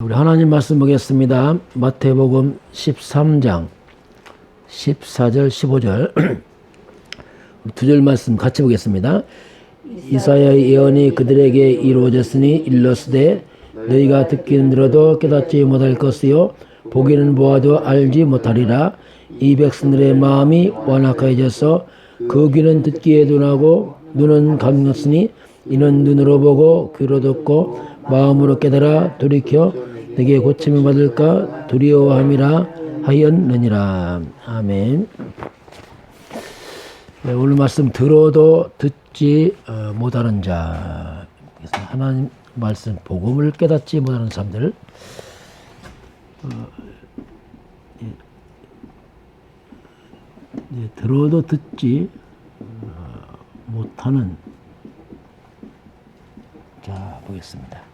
우리 하나님 말씀 보겠습니다. 마태복음 13장 14절 15절 두 절 말씀 같이 보겠습니다. 이사야의 예언이 그들에게 이루어졌으니 일러스되 너희가 듣기는 들어도 깨닫지 못할 것이요 보기는 보아도 알지 못하리라. 이 백성들의 마음이 완악해져서 그 귀는 듣기에 둔하고 눈은 감겼으니 이는 눈으로 보고 귀로 듣고 마음으로 깨달아 돌이켜 내게 고침을 받을까 두려워함이라 하였느니라. 아멘. 네, 오늘 말씀 들어도 듣지 못하는 자. 그래서 하나님 말씀 복음을 깨닫지 못하는 사람들. 들어도 듣지 못하는 자 보겠습니다.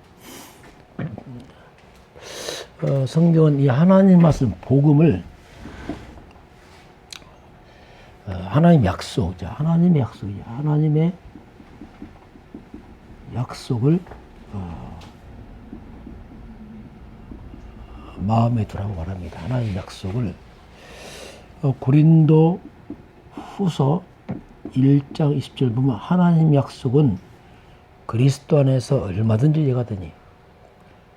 성경은 이 하나님 말씀 복음을 하나님 약속, 하나님의 약속이죠. 하나님의 약속을 마음에 두라고 말합니다. 하나님 약속을 고린도 후서 1장 20절 보면 하나님 약속은 그리스도 안에서 얼마든지 예가되니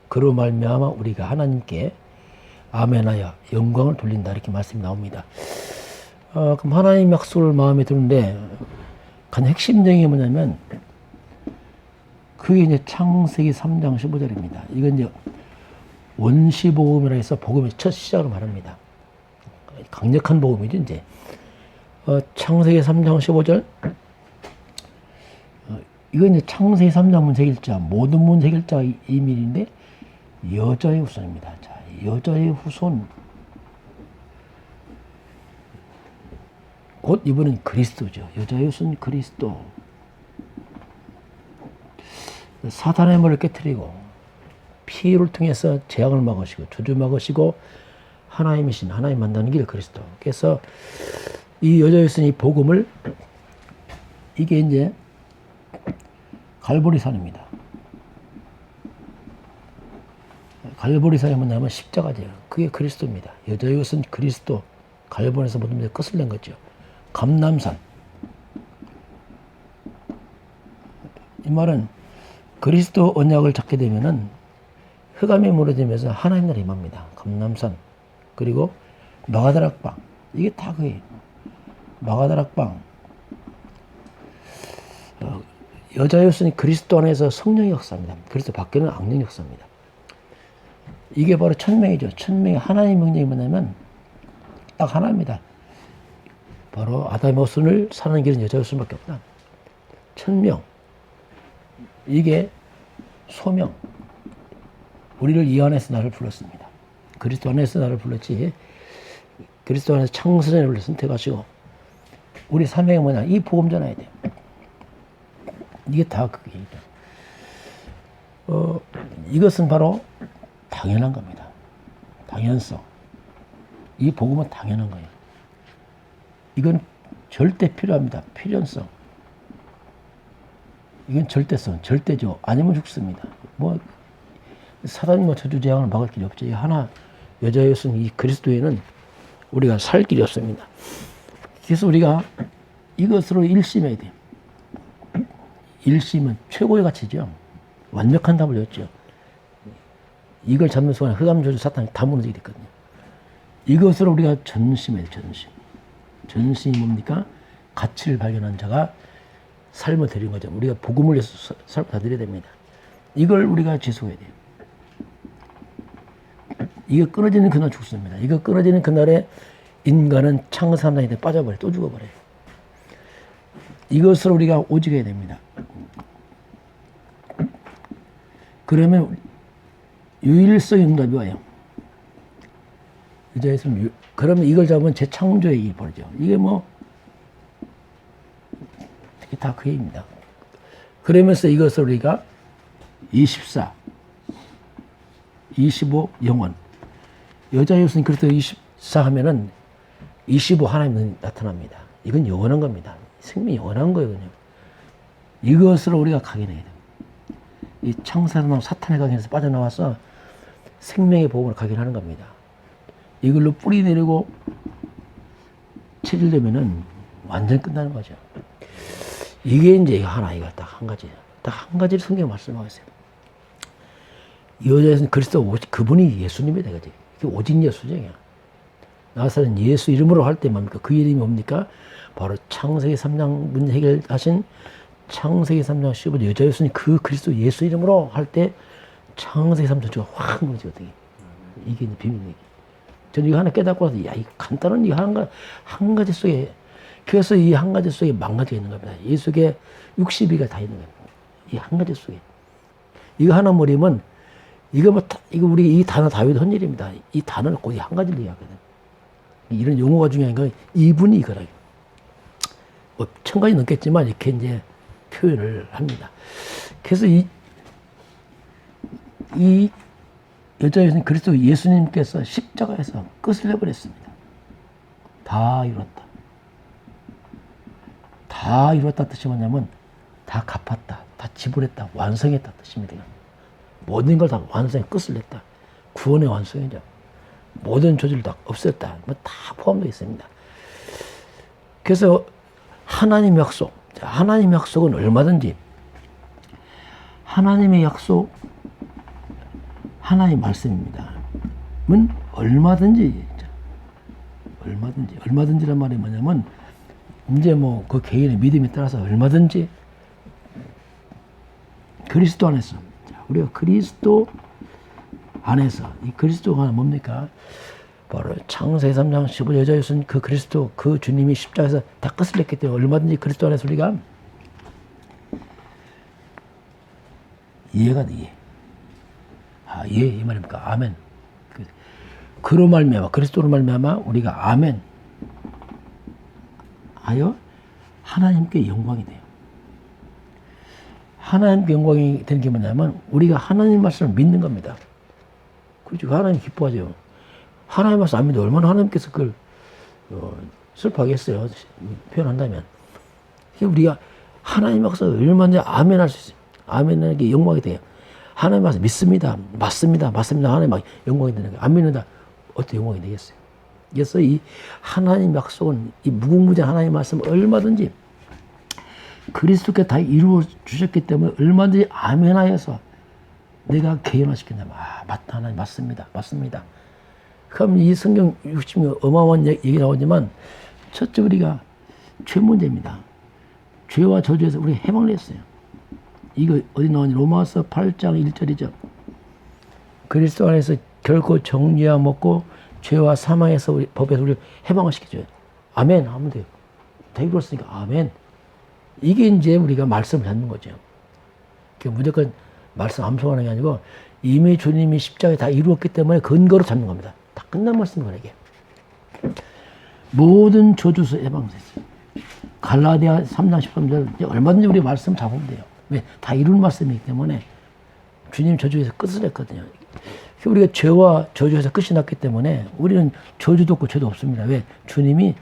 그로 말미암아 우리가 하나님께 아멘하여 영광을 돌린다 이렇게 말씀이 나옵니다. 그럼 하나님 약속을 마음에 두는데 가장 핵심 내용이 뭐냐면 그게 이제 창세기 3장 15절입니다. 이건 이제 원시복음이라 해서 복음의 첫 시작을 말합니다. 강력한 복음이죠 이제. 창세기 3장 15절 이건 이제 창세기 3장 문세길자 모든 문세길자가 이밀인데 여자의 후손입니다. 자, 여자의 후손 곧 이분은 그리스도죠. 여자의 후손 그리스도. 사탄의 머리를 깨트리고 피를 통해서 재앙을 막으시고 저주 막으시고 하나님이신 하나님 만나는 길 그리스도. 그래서 이 여자의 후손 이 복음을 이게 이제 갈보리산입니다. 갈보리산이 뭐냐면 십자가죠. 그게 그리스도입니다. 여자의 것은 그리스도. 갈보리에서 모든 것을 끝을 낸 거죠. 감람산. 이 말은 그리스도 언약을 잡게 되면은 흑암이 무너지면서 하나님 나라 임합니다. 감람산. 그리고 마가다락방. 이게 다 그게 마가다락방. 여자의 것은 그리스도 안에서 성령의 역사입니다. 그리스도 밖에는 악령의 역사입니다. 이게 바로 천명이죠. 천명의 하나님의 명령이 뭐냐면 딱 하나입니다. 바로 아담의 후손을 사는 길은 여자의 후손밖에 없다. 천명. 이게 소명. 우리를 이 안에서 나를 불렀습니다. 그리스도 안에서 나를 불렀지. 그리스도 안에서 창세전에 우리를 선택하시고 우리 사명이 뭐냐. 이 복음 전해야 돼요. 이게 다 그게. 이것은 바로 당연한 겁니다. 당연성. 이 복음은 당연한 거예요. 이건 절대 필요합니다. 필연성. 이건 절대성, 절대죠. 아니면 죽습니다. 뭐 사단이 뭐 저주 재앙을 막을 길이 없죠. 이 하나 여자의 것은 이 그리스도에는 우리가 살 길이 없습니다. 그래서 우리가 이것으로 일심해야 돼요. 일심은 최고의 가치죠. 완벽한 답을 줬죠. 이걸 잡는 순간 흑암 저주 사탄이 다 무너지게 됐거든요. 이것으로 우리가 전심해야 돼요. 전심. 전심이 뭡니까? 가치를 발견한 자가 삶을 드리는 거죠. 우리가 복음을 위해서 삶을 다 드려야 됩니다. 이걸 우리가 지속해야 돼요. 이거 끊어지는 그날 죽습니다. 이거 끊어지는 그날에 인간은 창세함당에 빠져버려요. 또 죽어버려요. 이것을 우리가 오직해야 됩니다. 그러면 유일성 응답이 와요. 그러면 이걸 잡으면 재창조의 일이 벌어져. 이게 뭐 다 그 얘기입니다. 그러면서 이것을 우리가 24, 25 영원. 여자의 후손 그리스도 24 하면은 25 하나님 나타납니다. 이건 영원한 겁니다. 생명이 영원한 거예요. 그냥. 이것으로 우리가 각인해야 돼요. 이 창세로 나온 사탄의 강에서 빠져나와서 생명의 복음을 가게 하는 겁니다. 이걸로 뿌리 내리고 체질되면은 완전 끝나는 거죠. 이게 이제 하나, 이거 딱 한 가지. 딱 한 가지를 성경에 말씀하겠어요. 이 여자에서는 그리스도 오직 그분이 예수님이다. 그지? 이게 오직 예수쟁이야. 나사렛 예수 이름으로 할 때 뭡니까? 그 이름이 뭡니까? 바로 창세기 3장 문제 해결하신 창세기 3장 15절 여자 예수님 그 그리스도 예수 이름으로 할 때 창세기 3장 확 무너지거든요. 이게 이제 비밀이에요. 저는 이거 하나 깨닫고 나서 야, 이 간단한 이 한 가지 속에 그래서 이 한 가지 속에 망가져 있는 겁니다. 이 속에 62가 다 있는 겁니다. 이 한 가지 속에. 이거 하나 모르면 이거 이거 우리 이 단어 다윗 헌일입니다. 이 단어는 거의 한 가지를 얘기하거든. 이런 용어가 중요한 건 이분이 이거라. 뭐 1000가지 넘겠지만 이렇게 이제 표현을 합니다. 그래서 이 여자 예수님 그리스도 예수님께서 십자가에서 끝을 내버렸습니다. 다 이뤘다. 다 이뤘다 뜻이 뭐냐면 다 갚았다. 다 지불했다. 완성했다 뜻입니다. 모든 걸 다 완성해 끝을 냈다. 구원의 완성이죠. 모든 조직을 다 없앴다. 뭐 다 포함되어 있습니다. 그래서 하나님의 약속. 하나님의 약속은 얼마든지 하나님의 약속 하나님의 말씀입니다. 은 얼마든지란 말이 뭐냐면 이제 뭐 그 개인의 믿음에 따라서 얼마든지 그리스도 안에서 우리가 그리스도 안에서 이 그리스도가 뭡니까? 바로 창세기 3장 15 여자 예수는 그 그리스도 그 주님이 십자가에서 다 끝을 냈기 때문에 얼마든지 그리스도 안에서 우리가 이해가 돼. 이해. 예, 이 말입니까? 아멘. 그로 말미암아 그리스도로 말미암아 우리가 아멘 하여 하나님께 영광이 돼요. 하나님께 영광이 되는 게 뭐냐면 우리가 하나님 말씀을 믿는 겁니다. 그렇죠. 하나님 기뻐하죠. 하나님 말씀 안 믿어 얼마나 하나님께서 그걸 슬퍼하겠어요. 표현한다면. 우리가 하나님 말씀 얼마나 아멘 할 수 있어요. 아멘하는 게 영광이 돼요. 하나님 말씀 믿습니다. 맞습니다. 하나님 막 영광이 되는 거예요. 안 믿는다. 어떻게 영광이 되겠어요? 그래서 이 하나님 약속은 이 무궁무진한 하나님 말씀 얼마든지 그리스도께 다 이루어 주셨기 때문에 얼마든지 아멘하여서 내가 개연화시킨다면 맞다 하나님 맞습니다. 그럼 이 성경 60년 어마어마한 얘기 나오지만 첫째 우리가 죄 문제입니다. 죄와 저주에서 우리 해방을 했어요. 이거 어디 나오니? 로마서 8장 1절이죠. 그리스도 안에서 결코 정죄와 먹고 죄와 사망에서 우리 법에서 우리 해방을 시켜줘요. 아멘 하면 돼요. 다 이루었으니까 아멘. 이게 이제 우리가 말씀을 잡는 거죠. 무조건 말씀 암송하는 게 아니고 이미 주님이 십자가에 다 이루었기 때문에 근거로 잡는 겁니다. 다 끝난 말씀이에요. 이게. 모든 저주에서 해방됐어요. 갈라디아 3장 13절 얼마든지 우리 말씀 잡으면 돼요. 왜? 다 이룬 말씀이기 때문에 주님 저주에서 끝을 냈거든요. 우리가 죄와 저주에서 끝이 났기 때문에 우리는 저주도 없고 죄도 없습니다. 왜? 주님이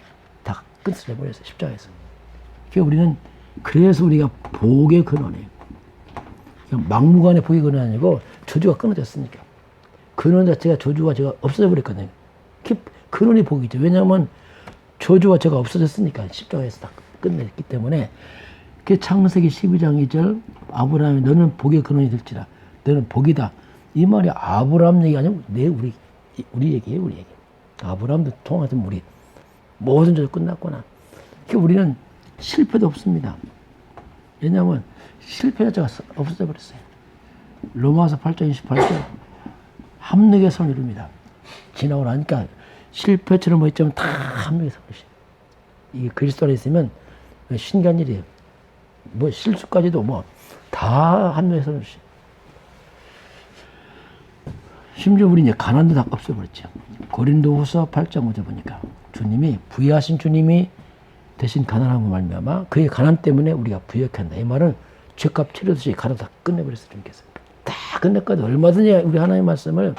다 끝을 내버렸어요. 십자가에서. 우리는 그래서 우리가 복의 근원이에요. 막무가내 복의 근원이 아니고 저주가 끊어졌으니까. 근원 자체가 저주와 죄가 없어져 버렸거든요. 근원이 복이죠. 왜냐하면 저주와 죄가 없어졌으니까 십자가에서 다 끝냈기 때문에 그 창세기 12장 2절 아브라함이 너는 복의 근원이 될지라 너는 복이다. 이 말이 아브라함 얘기 아니고 우리 얘기예요. 우리 얘기. 아브라함도 통하던 우리 모든 저주 끝났구나. 우리는 실패도 없습니다. 왜냐하면 실패 자체가 없어져 버렸어요. 로마서 8장 28절 합력의 선을 이룹니다. 지나고 나니까 실패처럼 보였지만 다 합력의 선을 이루어요. 이게 그리스도 안에 있으면 신기한 일이에요. 뭐 실수까지도 뭐 다 합력의 선을 이루어요. 심지어 우리 이제 가난도 다 없애버렸죠. 고린도후서 8장 5절 보니까 주님이 부유하신 주님이 대신 가난함을 말미암아 그의 가난 때문에 우리가 부유하게 한다. 이 말은 죄값 치르듯이 가난 다 끝내버렸어요. 주님께서 다 끝냈거든. 얼마든지 우리 하나님의 말씀을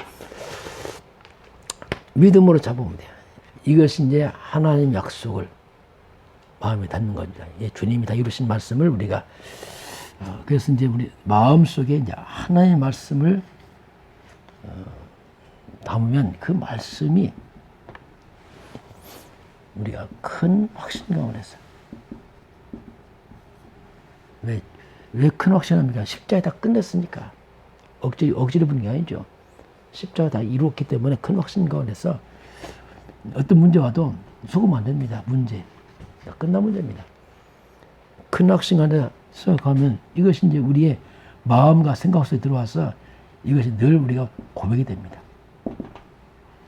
믿음으로 잡으면 돼요. 이것이 이제 하나님 약속을 마음에 담는 겁니다. 예, 주님이 다 이루신 말씀을 우리가 그래서 이제 우리 마음 속에 이제 하나님의 말씀을 담으면 그 말씀이 우리가 큰 확신감을 했어요. 왜 큰 확신합니까? 십자가에 다 끝냈으니까. 억지로 부는 게 아니죠. 십자가 다 이루었기 때문에 큰 확신감을 해서 어떤 문제 와도 속으면 안 됩니다. 문제. 끝난 문제입니다. 큰 확신감에 가면 이것이 이제 우리의 마음과 생각 속에 들어와서 이것이 늘 우리가 고백이 됩니다.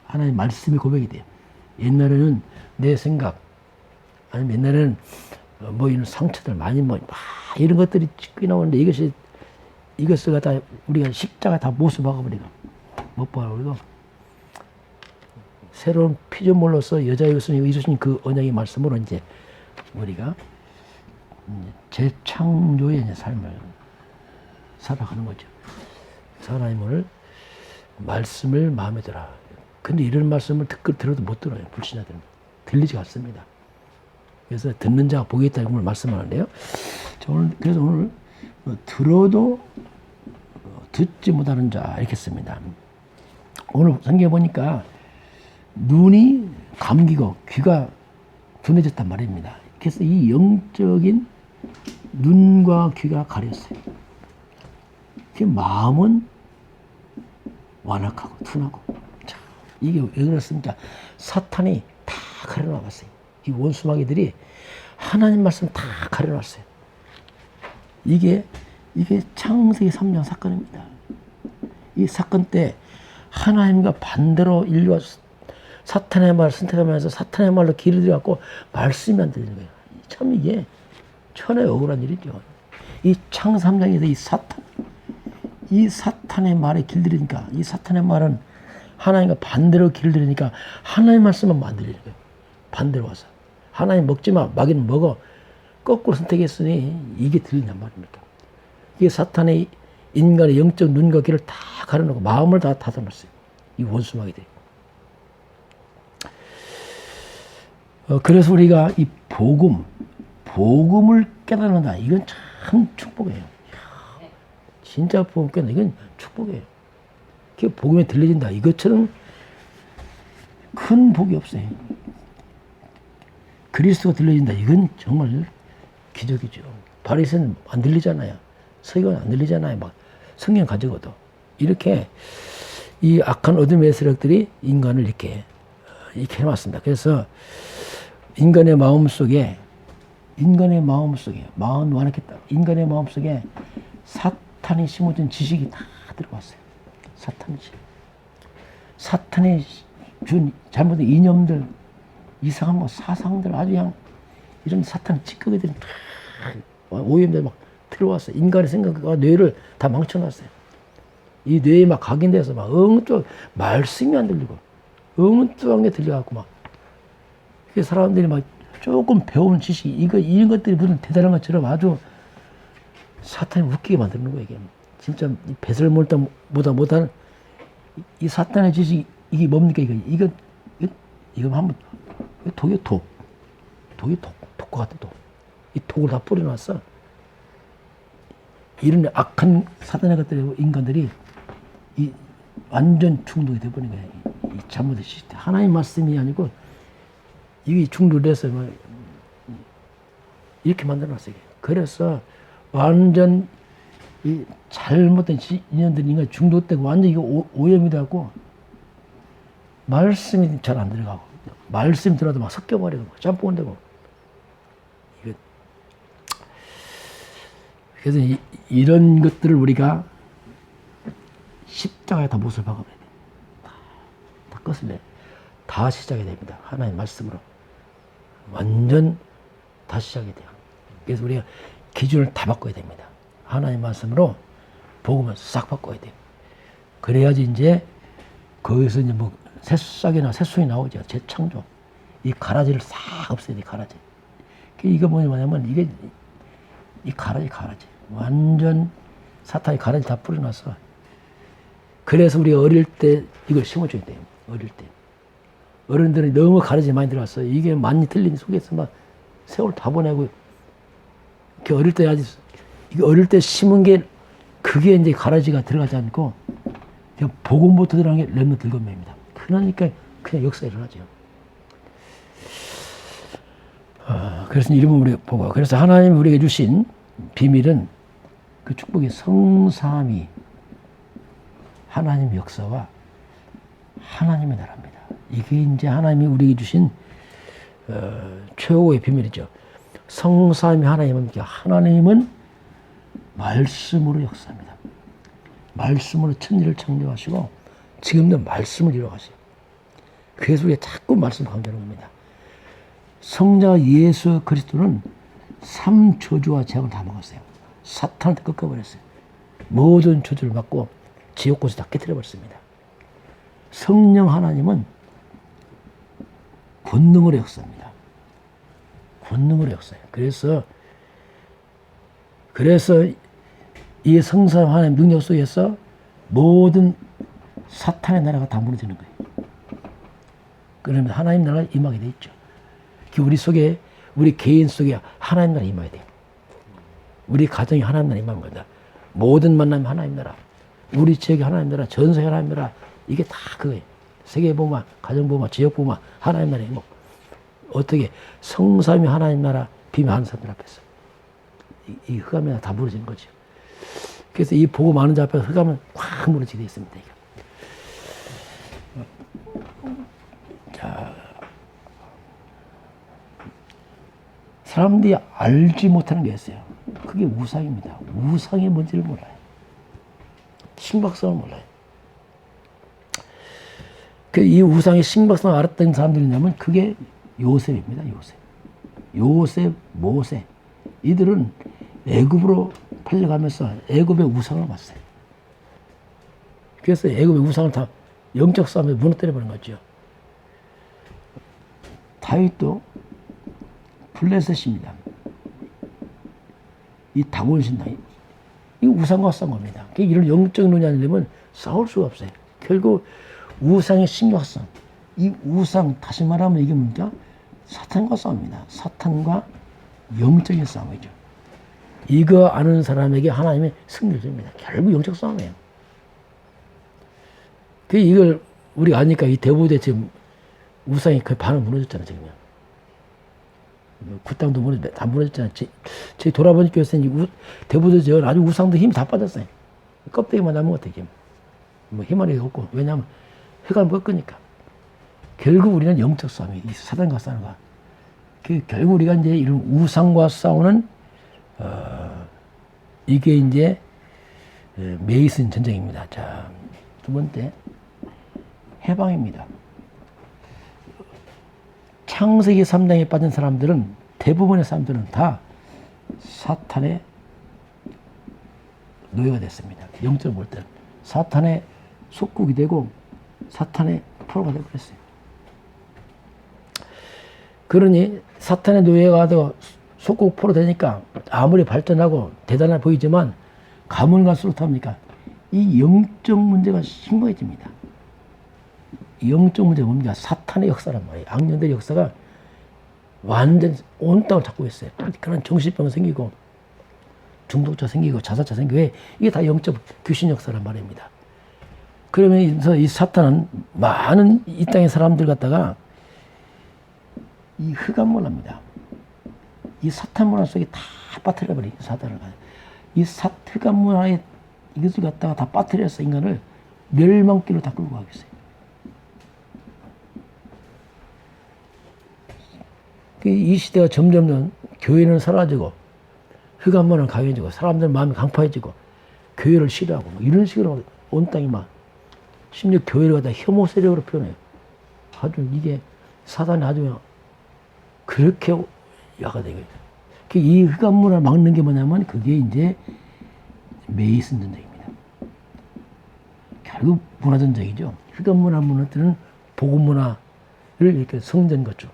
하나님 말씀이 고백이 돼요. 옛날에는 내 생각, 아니면 옛날에는 뭐 이런 상처들 많이 막 이런 것들이 찌끄 나오는데 이것을 갖다 우리가 십자가 다 못을 박아버리고 못 박아버리고 새로운 피조물로서 여자의 것을 이루신 그 언약의 말씀으로 이제 우리가 재창조의 이제 삶을 살아가는 거죠. 하나님을 말씀을 마음에 들어. 근데 이런 말씀을 들어도 못 들어요. 불신자들은. 들리지가 않습니다. 그래서 듣는 자가 복이 있다 이걸 말씀하는데요. 그래서 오늘 들어도 듣지 못하는 자 이렇게 씁니다. 오늘 성경에 보니까 눈이 감기고 귀가 둔해졌단 말입니다. 그래서 이 영적인 눈과 귀가 가렸어요. 마음은 완악하고 둔하고. 이게 왜 그렇습니까? 사탄이 다 가려놨어요. 이 원수마귀들이 하나님 말씀 다 가려놨어요. 이게 창세기 3년 사건입니다. 이 사건 때 하나님과 반대로 인류가 사탄의 말을 선택하면서 사탄의 말로 길을 들여갖고 말씀이 안 들리는 거예요. 참 이게 천하의 억울한 일이죠. 이 창세 3장에서 이 사탄의 말에 길들이니까 이 사탄의 말은 하나님과 반대로 길을 들이니까 하나님 말씀은 안 들리는 거예요. 반대로 와서 하나님 먹지 마, 마귀는 먹어. 거꾸로 선택했으니 이게 들리냔 말입니까? 이게 사탄의 인간의 영적 눈과 귀를 다 가려놓고 마음을 다 닫아놨어요. 이 원수마귀들이. 그래서 우리가 이 복음을 깨달는다. 이건 참 축복이에요. 진짜 복음 깨달는 이건 축복이에요. 그 복음에 들려진다. 이것처럼 큰 복이 없어요. 그리스도가 들려진다. 이건 정말 기적이죠. 바리새는 안 들리잖아요. 서기관 안 들리잖아요. 막 성경 가지고도 이렇게 이 악한 어둠의 세력들이 인간을 이렇게 해놨습니다. 그래서 인간의 마음 속에 마음 완악했다. 인간의 마음 속에 사탄이 심어준 지식이 다 들어왔어요. 사탄이 준 잘못된 이념들, 이상한 뭐 사상들, 아주 그냥 이런 사탄의 찌꺼기들이 오염돼 막 들어왔어요. 인간의 생각과 뇌를 다 망쳐놨어요. 이 뇌에 막 각인돼서 막 엉뚱 말씀이 안 들리고 엉뚱한 게 들려갖고 막 사람들이 막 조금 배운 지식 이런 것들이 무슨 대단한 것처럼 아주 사탄이 웃기게 만드는 거예요. 이게 진짜 배설물보다 못한 이 사탄의 지식 이게 뭡니까? 이거 한번 독과 같은 독. 이 독을 다 뿌려놨어. 이런 악한 사탄의 것들이 인간들이 이 완전 중독이 돼버린 거예요. 이 잘못된 시스템. 하나님 말씀이 아니고 이게 중독돼서 막 이렇게 만들어놨어요. 그래서 완전 이 잘못된 인연들이 인간 중독되고 완전 이거 오염이 되고 말씀이 잘 안 들어가고 말씀 들어도 막 섞여버리고 짬뽕은 되고 그래서 이런 것들을 우리가 십자가에 다 못을 박아버려야 돼. 다 껐으면 다시 시작이 됩니다. 하나님 말씀으로 완전 다시 시작이 돼요. 그래서 우리가 기준을 다 바꿔야 됩니다. 하나님 말씀으로 복음을 싹 바꿔야 돼요. 그래야지 이제 거기서 이제 뭐 새싹이나 새순이 나오죠. 재창조. 이 가라지를 싹 없애야 돼. 가라지. 이거 뭐냐면 이게 이 가라지. 완전 사탄이 가라지 다 뿌려놨어. 그래서 우리가 어릴 때 이걸 심어줘야 돼요. 어릴 때. 어른들이 너무 가라지 많이 들어왔어. 이게 많이 틀린 속에서 막 세월 다 보내고 이렇게 어릴 때 아주 이게 어릴 때 심은 게 그게 이제 가라지가 들어가지 않고 그냥 복음부터 들어간 게 렘넌트 7명입니다. 그러니까 그냥 역사가 일어나죠. 그래서 이름을 우리가 보고, 그래서 하나님이 우리에게 주신 비밀은 그 축복의 성삼위, 하나님의 역사와 하나님의 나라입니다. 이게 이제 하나님이 우리에게 주신 최고의 비밀이죠. 성삼위 하나님은 말씀으로 역사합니다. 말씀으로 천지를 창조하시고 지금도 말씀을 이루어가세요. 그래서 우리가 자꾸 말씀 강조하는 겁니다. 성자 예수 그리스도는 3저주와 재앙을 다 먹었어요. 사탄한테 꺾어버렸어요. 모든 저주를 받고 지옥곳을 다 깨뜨려버렸습니다. 성령 하나님은 권능으로 역사합니다. 권능으로 역사해요. 그래서 이 성삼 하나님 능력 속에서 모든 사탄의 나라가 다 무너지는 거예요. 그러면 하나님 나라가 임하게 돼 있죠. 우리 속에, 우리 개인 속에 하나님 나라 임해야 돼요. 우리 가정이 하나님 나라 임하는 거다. 모든 만남이 하나님 나라, 우리 지역이 하나님 나라, 전 세계 하나님 나라, 이게 다 그거예요. 세계 보마, 가정 보마, 지역 보마, 하나님 나라의 뭐 어떻게 성삼위 하나님 나라 비밀하는 사람들 앞에서 이 흑암이 다 무너지는 거죠. 그래서 이 복음 아는 자 앞에서 흑암은 확 무너지게 되어 있습니다. 자, 사람들이 알지 못하는 게 있어요. 그게 우상입니다. 우상이 뭔지를 몰라요. 신박성을 몰라요. 이 우상의 신박성을 알았던 사람들이 있냐면 그게 요셉입니다. 요셉, 모세. 이들은 애굽으로 팔려가면서 애굽의 우상을 봤어요. 그래서 애굽의 우상을 다 영적 싸움에 무너뜨려버린 거죠. 다윗도 블레셋입니다. 이 다곤 신당, 이 우상과 싸운 겁니다. 이런 영적 논의 아니려면 싸울 수가 없어요. 결국 우상의 신박성, 이 우상, 다시 말하면 이게 뭡니까? 사탄과 싸웁니다. 사탄과 영적인 싸움이죠. 이거 아는 사람에게 하나님의 승리를 줍니다. 결국 영적 싸움이에요. 이걸 우리가 아니까 이 대부대 지금 우상이 거의 반은 무너졌잖아요, 지금. 굿당도 다 무너졌잖아요. 제 돌아보니 교회에서는 대부대 지역 아주 우상도 힘이 다 빠졌어요. 껍데기만 남은 것 같아요. 뭐 희망이 없고. 왜냐하면 흑암을 꺾으니까. 결국 우리는 영적 싸움이, 이 사단과 싸우는 거야. 결국 우리가 이제 이런 우상과 싸우는, 이게 이제 메이슨 전쟁입니다. 자, 두 번째, 해방입니다. 창세기 3장에 빠진 사람들은, 대부분의 사람들은 다 사탄의 노예가 됐습니다. 영적으로 볼 때는. 사탄의 속국이 되고, 사탄의 포로가 되어버렸어요. 그러니 사탄의 노예가 더 속국 포로 되니까 아무리 발전하고 대단해 보이지만 가면 갈수록 어떡합니까? 이 영적 문제가 심각해집니다. 영적 문제가 뭡니까? 사탄의 역사란 말이에요. 악령들의 역사가 완전 온 땅을 잡고 있어요. 그런 정신병 생기고 중독자 생기고 자살자 생기고, 왜? 이게 다 영적 귀신 역사란 말입니다. 그러면서 이 사탄은 많은 이 땅의 사람들 갖다가 이 흑암 문화입니다. 이 사탄 문화 속에 다 빠뜨려버리고, 사탄을. 이 흑암 문화에 이것을 갖다가 다 빠뜨려서 인간을 멸망길로 다 끌고 가고 있어요. 이 시대가 점점 교회는 사라지고, 흑암 문화는 강해지고, 사람들 마음이 강파해지고, 교회를 싫어하고, 뭐 이런 식으로 온 땅이 막, 심지어 교회를 갖다 혐오 세력으로 표현해요. 아주 이게 사단이 아주 그렇게 야가 되거든요. 이 흑암 문화를 막는 게 뭐냐면 그게 이제 메이슨 전쟁입니다. 결국 문화 전쟁이죠. 흑암 문화 무너뜨리는 복음 문화를 이렇게 성전 거죠.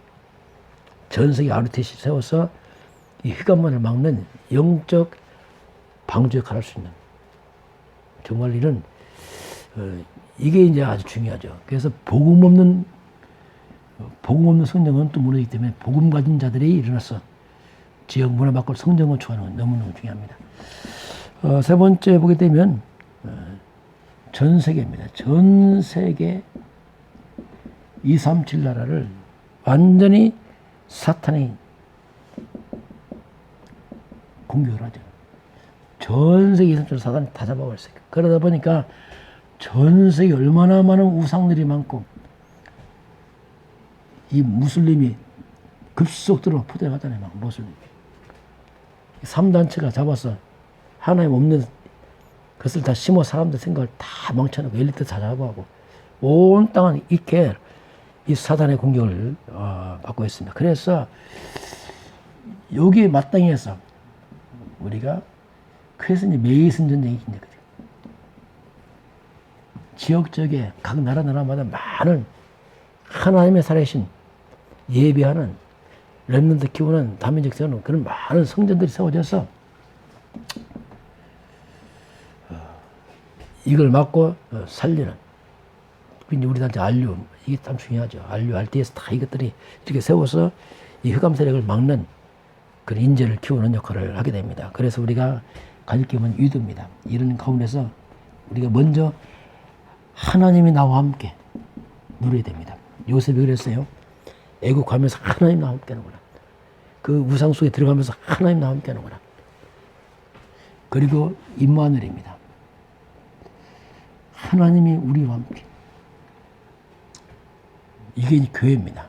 전 세계 RTC 세워서 이 흑암 문화를 막는 영적 방주 역할을 할 수 있는, 정말 이런 이게 이제 아주 중요하죠. 그래서 복음 없는 성전은 또 무너지기 때문에 복음 가진 자들이 일어나서 지역 문화 바꿀 성전 건축하는 건 너무너무 중요합니다. 세 번째 보게 되면 전 세계입니다. 전 세계 237 나라를 완전히 사탄이 공격을 하죠. 전 세계 237 사탄이 다 잡아버렸어요. 그러다 보니까 전 세계 얼마나 많은 우상들이 많고 이 무슬림이 급속도로 포대가잖아요. 막 무슬림 3단체가 잡아서 하나님 없는 것을 다 심어 사람들 생각을 다 망쳐놓고 엘리트 다 잡아가고 온 땅은 이렇게 이 사단의 공격을 받고 있습니다. 그래서 여기에 마땅해서 우리가 그래서 이제 메이슨 전쟁이 있는 거죠. 지역적에 각 나라마다 많은 하나님의 살아계신 예배하는 렘넌트 키우는 다민족 세우는 그런 많은 성전들이 세워져서 이걸 막고 살리는 이제 우리 단체 안류 이게 참 중요하죠. 안류 RDS 다 이것들이 이렇게 세워서 이 흑암 세력을 막는 그런 인재를 키우는 역할을 하게 됩니다. 그래서 우리가 가질 게 뭐냐면 위도입니다. 이런 가운데서 우리가 먼저 하나님이 나와 함께 누려야 됩니다. 요셉이 그랬어요. 애국 가면서 하나님 나와 함께 하는구나. 그 우상 속에 들어가면서 하나님 나와 함께 하는구나. 그리고 임마누엘입니다. 하나님이 우리와 함께. 이게 이제 교회입니다.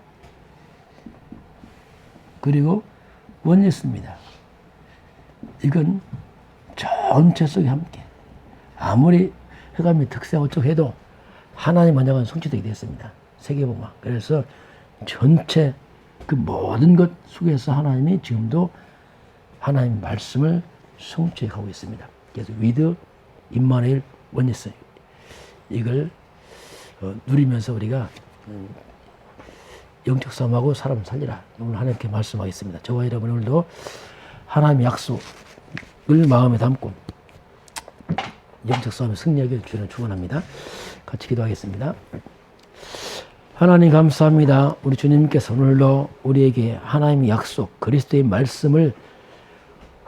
그리고 원예스입니다. 이건 전체 속에 함께. 아무리 흑암이 특세 어쩌고 해도 하나님 언약은 성취되게 됐습니다. 세계복음화. 그래서 전체 그 모든 것 속에서 하나님이 지금도 하나님 말씀을 성취해 가고 있습니다. 그래서 위드 임마누엘 원예스 이걸 누리면서 우리가 영적 싸움하고 사람을 살리라. 오늘 하나님께 말씀하겠습니다. 저와 여러분 오늘도 하나님의 약속을 마음에 담고 영적 싸움에 승리하길 주는 축원합니다. 같이 기도하겠습니다. 하나님 감사합니다. 우리 주님께서 오늘도 우리에게 하나님의 약속, 그리스도의 말씀을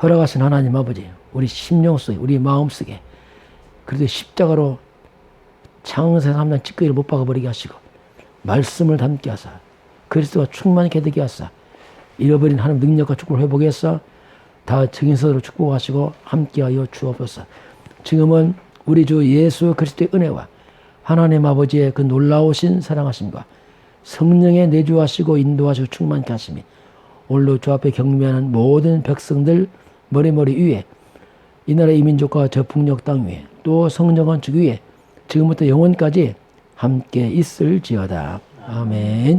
허락하신 하나님 아버지, 우리 심령 속에, 우리 마음 속에 그리스도의 십자가로 창세 3년 찌꺼기를 못 박아버리게 하시고 말씀을 담게 하사 그리스도가 충만하게 되게 하사 잃어버린 하나님 능력과 축복을 회복해서 다 증인서로 축복하시고 함께하여 주옵소서. 지금은 우리 주 예수 그리스도의 은혜와 하나님 아버지의 그 놀라우신 사랑하심과 성령의 내주하시고 인도하시고 충만케 하심이 오늘로 주 앞에 경배하는 모든 백성들 머리 위에 이 나라 이 민족과 저 북녘 땅 위에 또 성령 건축 위에 지금부터 영원까지 함께 있을지어다. 아멘.